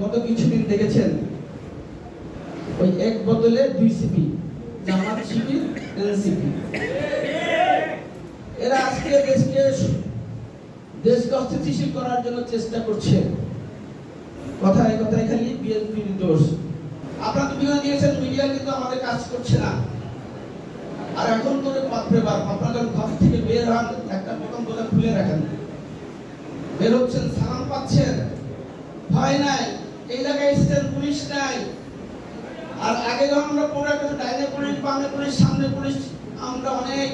গত কিছুদিন দেখেছেন ওই এক বদলে দুই সিপি, জামাত শিবির, এনসিপি, এরা আজকে দেশকে অস্থিতিশীল করার জন্য চেষ্টা করছে। কথায় কথায় খালি বিএনপির দোষ। আপনারা তো বিরোধী দিয়েছেন, মিডিয়া কিন্তু আমাদের কাজ করছে না। আর এখন করে বাপরে বাপ, আপনারা ঘর থেকে বের হন, একটা প্রথম বোঝা খুলে রাখেন, বের হচ্ছেন, সালাম পাচ্ছেন, ভয় নাই, এই জায়গায় এসেছেন, পুলিশ নাই। আর আগে যখন আমরা পড়ে গেছে ডাইনে পুলিশ, বামে পুলিশ, সামনে পুলিশ, আমরা অনেক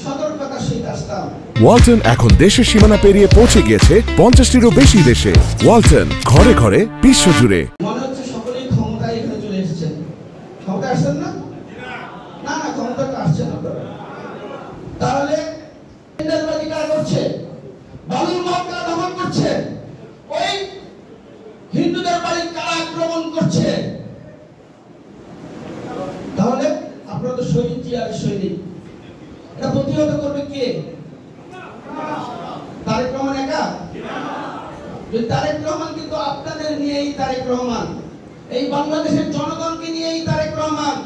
সতর্কতার সহিত আসতাম। ওয়ালটন এখন দেশের সীমানা পেরিয়ে পৌঁছে গিয়েছে 50টিরও বেশি দেশে। ওয়ালটন, ঘরে ঘরে, বিশ্বজুড়ে। মনে হচ্ছে সকলেই ক্ষমতায় এখানে চলে এসেছেন। ক্ষমতা আসছেন না? না না, ক্ষমতা তো আসছে না। তাহলে টেন্ডারবাজি কারা করছে? বালুর মহল কারা দখল করছে? ওই হিন্দুদের বাড়ি কারা আক্রমণ করছে? তাহলে আপনারা তো শহীদ জিয়ার সৈনিক, এটা প্রতিহত করবে কে? তারেক রহমান একা? তারেক রহমান কিন্তু আপনাদের নিয়েই তারেক রহমান, এই বাংলাদেশের জনগণকে নিয়েই তারেক রহমান।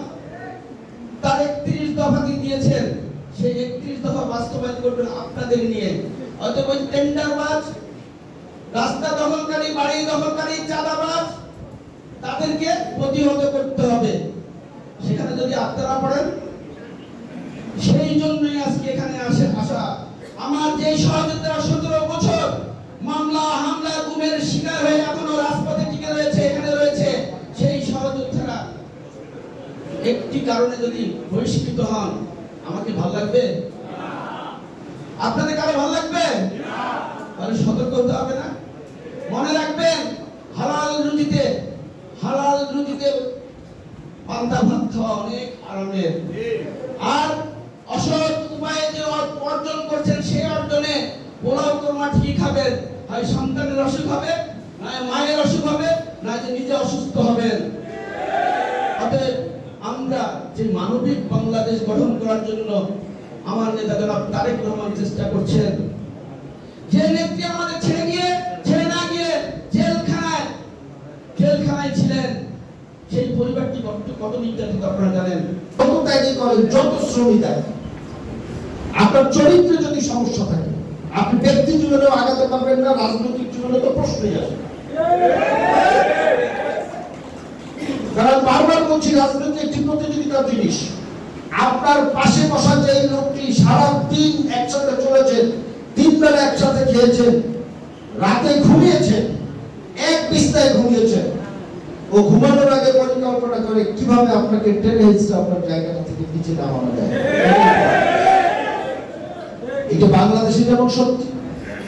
তার 31 দফা দিয়েছেন, সেই 31 দফা বাস্তবায়ন করবেন আপনাদের নিয়ে। অতএব ওই টেন্ডারবাজ, রাস্তা দখলকারী, বাড়ি দখলকারী, চাঁদাবাজ, তাদেরকে প্রতিহত করতে হবে। সেখানে যদি আপনারা পড়েন, সেই জন্যই আজকে এখানে আসা। আমার যে সহযোদ্ধারা 17 বছর মামলা হামলা গুমের শিকার হয়ে এখনো রাজপথে টিকে রয়েছে, এখানে রয়েছে, সেই সহযোদ্ধারা একটি কারণে যদি বহিষ্কৃত হন, আমাকে ভালো লাগবে? আপনাদের কারো ভালো লাগবে? তাহলে সতর্ক হতে হবে না? মনে রাখবেন, হালাল রুজিতে পান্তা ভাত খাওয়া অনেক আরামের। আর অসৎ উপায়ে যে অর্জন করছেন, সেই অর্জনে পোলাও কোরমা ঠিক খাবেন, হয় সন্তানের অসুখ হবে, নয় মায়ের অসুখ হবে, নয় যে নিজে অসুস্থ হবেন। অতএব আমরা যে মানবিক বাংলাদেশ গঠন করার জন্য আমার নেতা জনাব তারেক রহমান চেষ্টা করছেন, যে নেত্রী আমাদের ছেড়ে না গিয়ে জেলখানায় ছিলেন, সেই পরিবারটি কত নির্যাতিত আপনারা জানেন। যত ত্যাগী করেন, যত শ্রমিক দেয়, আপনার চরিত্রে যদি সমস্যা থাকে, আপনি ব্যক্তি জীবনেও আগাতে পারবেন না, রাজনৈতিক জীবনে তো প্রশ্নই আসে। কারণ বারবার বলছি, রাজনীতি একটি প্রতিযোগিতার জিনিস। আপনার পাশে বসা যে লোকটি সারাদিন একসাথে চলেছেন, 3 বেলা একসাথে খেয়েছেন, রাতে ঘুমিয়েছেন, এক বিছানায় ঘুমিয়েছেন, ও ঘুমানোর আগে পরিকল্পনা করে কিভাবে আপনাকে টেনে হিচড়ে আপনার জায়গাটা থেকে নিচে নামানো যায়। এটা বাংলাদেশে যেমন সত্যি,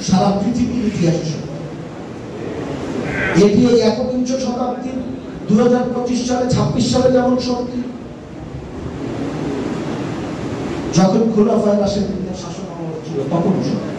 সারা পৃথিবীর ইতিহাসে সত্যি। এটি এই 21শ শতাব্দীর 2025 সালে 26 সালে যেমন সত্যি, যখন খোলাফায়ে রাশিদুল্লাহ শাসন আমল ছিল তখন সত্যি।